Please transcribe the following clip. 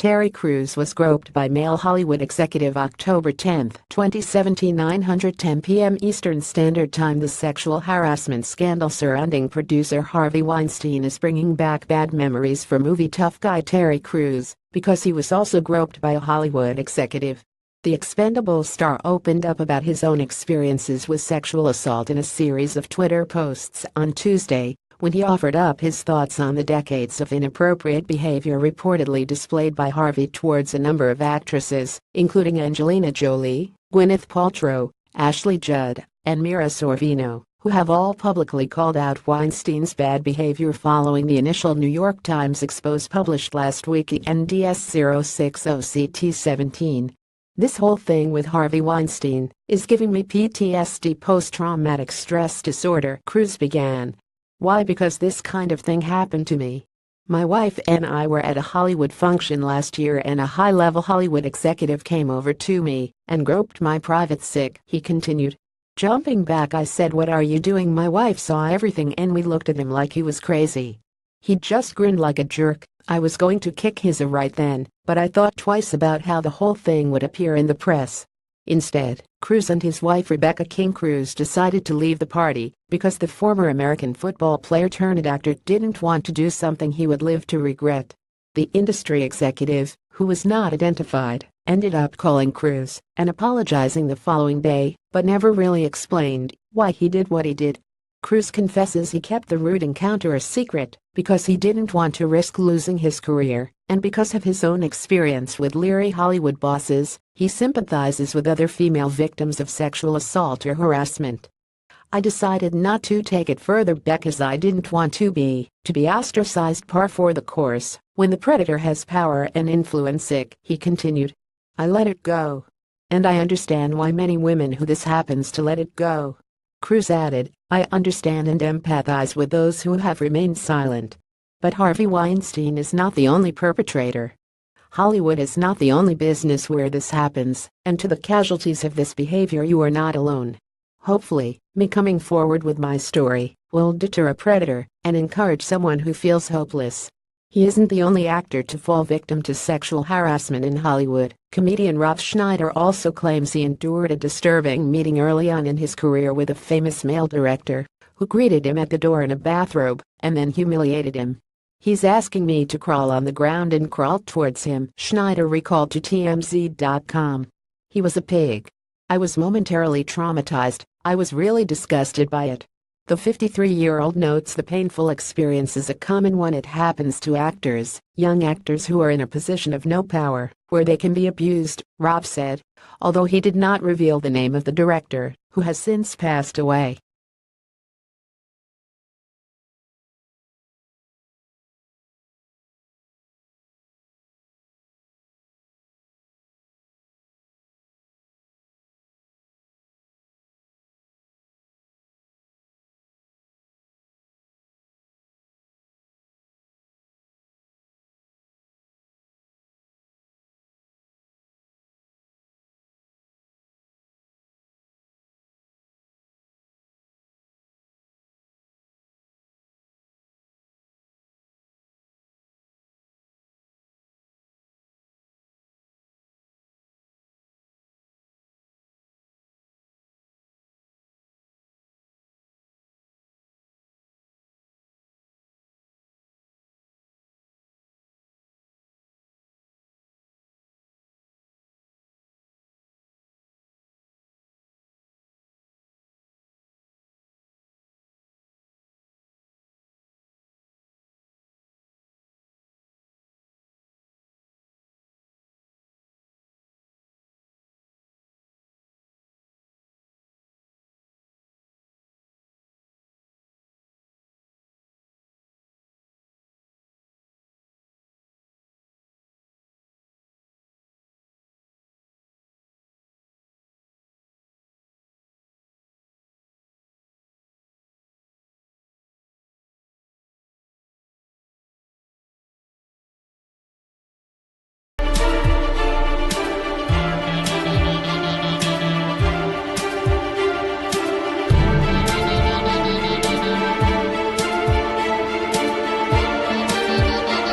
Terry Crews was groped by male Hollywood executive October 10, 2017, 9:10 p.m. Eastern Standard Time. The sexual harassment scandal surrounding producer Harvey Weinstein is bringing back bad memories for movie tough guy Terry Crews, because he was also groped by a Hollywood executive. The Expendables star opened up about his own experiences with sexual assault in a series of Twitter posts on Tuesday, when he offered up his thoughts on the decades of inappropriate behavior reportedly displayed by Harvey towards a number of actresses, including Angelina Jolie, Gwyneth Paltrow, Ashley Judd, and Mira Sorvino, who have all publicly called out Weinstein's bad behavior following the initial New York Times expose published last week NDS 060CT17. "This whole thing with Harvey Weinstein is giving me PTSD, post-traumatic stress disorder," Crews began. "Why? Because this kind of thing happened to me. My wife and I were at a Hollywood function last year and a high-level Hollywood executive came over to me and groped my private sick," he continued. "Jumping back, I said, 'What are you doing?' My wife saw everything and we looked at him like he was crazy. He just grinned like a jerk. I was going to kick his ass right then, but I thought twice about how the whole thing would appear in the press." Instead, Crews and his wife Rebecca King Crews decided to leave the party because the former American football player turned actor didn't want to do something he would live to regret. The industry executive, who was not identified, ended up calling Crews and apologizing the following day, but never really explained why he did what he did. Crews confesses he kept the rude encounter a secret because he didn't want to risk losing his career, and because of his own experience with leery Hollywood bosses, he sympathizes with other female victims of sexual assault or harassment. "I decided not to take it further because I didn't want to be ostracized par for the course when the predator has power and influence," he continued. "I let it go. And I understand why many women who this happens to let it go." Crews added, "I understand and empathize with those who have remained silent. But Harvey Weinstein is not the only perpetrator. Hollywood is not the only business where this happens, and to the casualties of this behavior, you are not alone. Hopefully, me coming forward with my story will deter a predator and encourage someone who feels hopeless." He isn't the only actor to fall victim to sexual harassment in Hollywood. Comedian Rob Schneider also claims he endured a disturbing meeting early on in his career with a famous male director who greeted him at the door in a bathrobe and then humiliated him. "He's asking me to crawl on the ground and crawled towards him," Schneider recalled to TMZ.com. "He was a pig. I was momentarily traumatized. I was really disgusted by it." The 53-year-old notes the painful experience is a common one. It happens to actors, young actors who are in a position of no power, where they can be abused, Rob said, although he did not reveal the name of the director, who has since passed away.